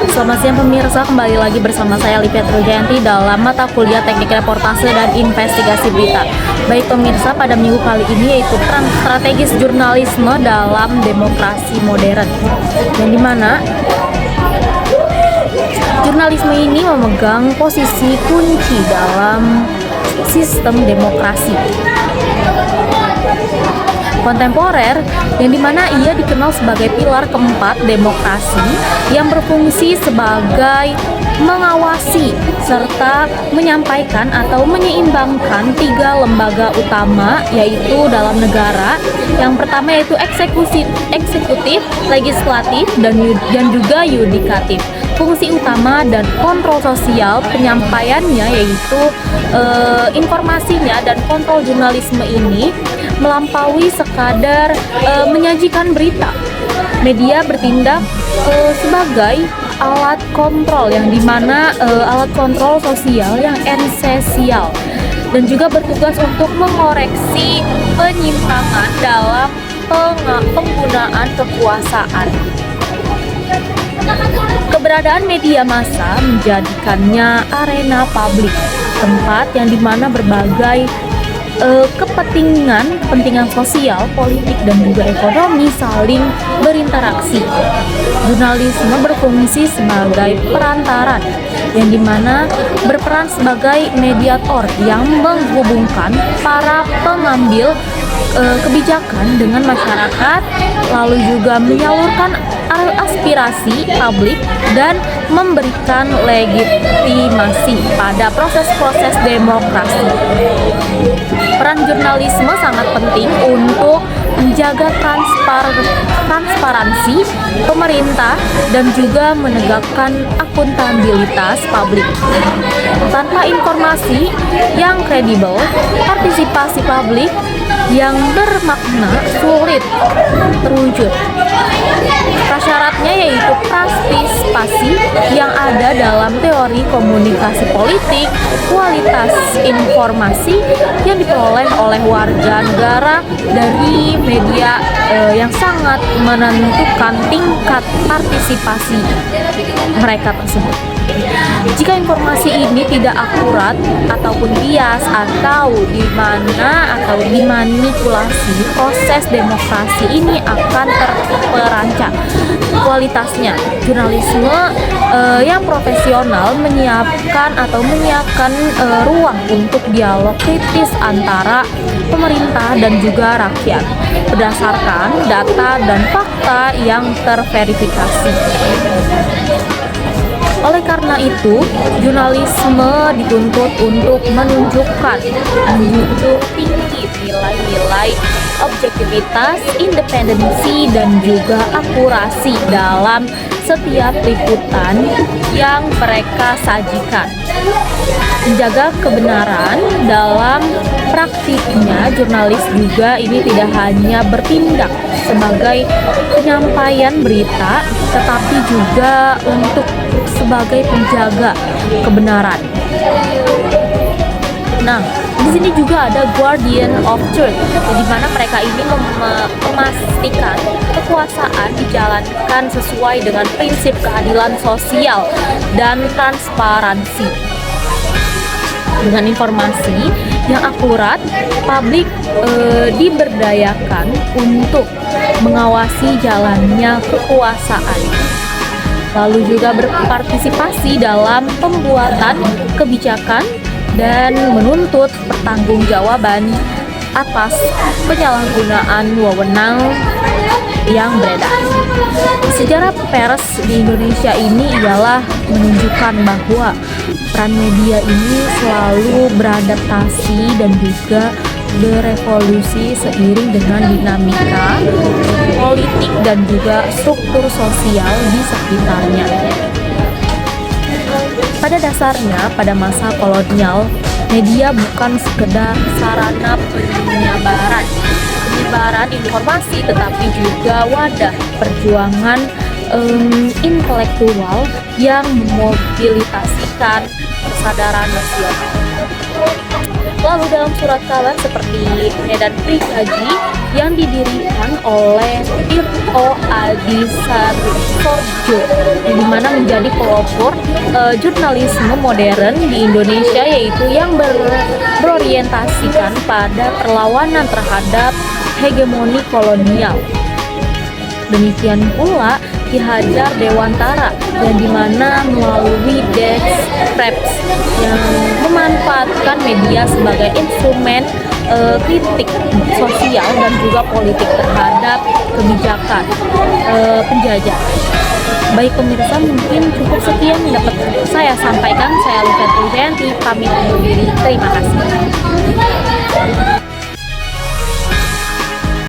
Selamat siang pemirsa, kembali lagi bersama saya Livia Trujayanti dalam mata kuliah Teknik Reportase dan Investigasi Berita. Baik pemirsa, pada minggu kali ini yaitu peran strategis jurnalisme dalam demokrasi modern, yang dimana jurnalisme ini memegang posisi kunci dalam sistem demokrasi kontemporer, yang dimana ia dikenal sebagai pilar keempat demokrasi yang berfungsi sebagai mengawasi serta menyampaikan atau menyeimbangkan tiga lembaga utama yaitu dalam negara. Yang pertama yaitu eksekutif, legislatif, dan juga yudikatif. Fungsi utama dan kontrol sosial penyampaiannya yaitu informasinya dan kontrol jurnalisme ini melampaui sekadar menyajikan berita. Media bertindak sebagai alat kontrol, yang dimana alat kontrol sosial yang esensial, dan juga bertugas untuk mengoreksi penyimpangan dalam penggunaan kekuasaan. Keberadaan media massa menjadikannya arena publik, tempat yang dimana berbagai kepentingan sosial, politik, dan juga ekonomi saling berinteraksi. Jurnalisme berfungsi sebagai perantaran, yang dimana berperan sebagai mediator yang menghubungkan para pengambil kebijakan dengan masyarakat, lalu juga menyalurkan aspirasi publik dan memberikan legitimasi pada proses-proses demokrasi. Peran jurnalisme sangat penting untuk menjaga transparansi pemerintah dan juga menegakkan akuntabilitas publik. Tanpa informasi yang kredibel, partisipasi publik yang bermakna sulit terwujud. Prasyaratnya yaitu partisipasi yang ada dalam teori komunikasi politik, kualitas informasi yang diperoleh oleh warga negara dari media yang sangat menentukan tingkat partisipasi mereka tersebut. Jika informasi ini tidak akurat ataupun bias atau dimanipulasi, proses demokrasi ini akan terperancang kualitasnya. Jurnalisme yang profesional menyiapkan ruang untuk dialog kritis antara pemerintah dan juga rakyat berdasarkan data dan fakta yang terverifikasi. Oleh karena itu, jurnalisme dituntut untuk menunjukkan tinggi nilai-nilai objektivitas, independensi, dan juga akurasi dalam setiap liputan yang mereka sajikan. Menjaga kebenaran dalam praktiknya, jurnalis juga ini tidak hanya bertindak sebagai penyampaian berita, tetapi juga untuk sebagai penjaga kebenaran. Nah, di sini juga ada guardian of truth, di mana mereka ini memastikan kekuasaan dijalankan sesuai dengan prinsip keadilan sosial dan transparansi. Dengan informasi yang akurat, publik diberdayakan untuk mengawasi jalannya kekuasaan, lalu juga berpartisipasi dalam pembuatan kebijakan dan menuntut pertanggungjawaban atas penyalahgunaan wewenang yang beredar. Sejarah pers di Indonesia ini ialah menunjukkan bahwa peran media ini selalu beradaptasi dan juga berevolusi seiring dengan dinamika politik dan juga struktur sosial di sekitarnya. Pada dasarnya, pada masa kolonial, media bukan sekedar sarana penyebaran informasi, tetapi juga wadah perjuangan intelektual yang memobilisasikan kesadaran nasional. Lalu dalam surat kabar seperti Medan Prikaji yang didirikan oleh Tirto Adi Sarsorjo, di mana menjadi pelopor jurnalisme modern di Indonesia, yaitu yang berorientasikan pada perlawanan terhadap hegemoni kolonial. Demikian pula Ki Hajar Dewantara yang dimana melalui Despreps yang memanfaatkan media sebagai instrumen kritik sosial dan juga politik terhadap kebijakan penjajah. Baik pemirsa, mungkin cukup sekian yang dapat saya sampaikan. Saya Livia Trijanti, pamit undur diri. Terima kasih.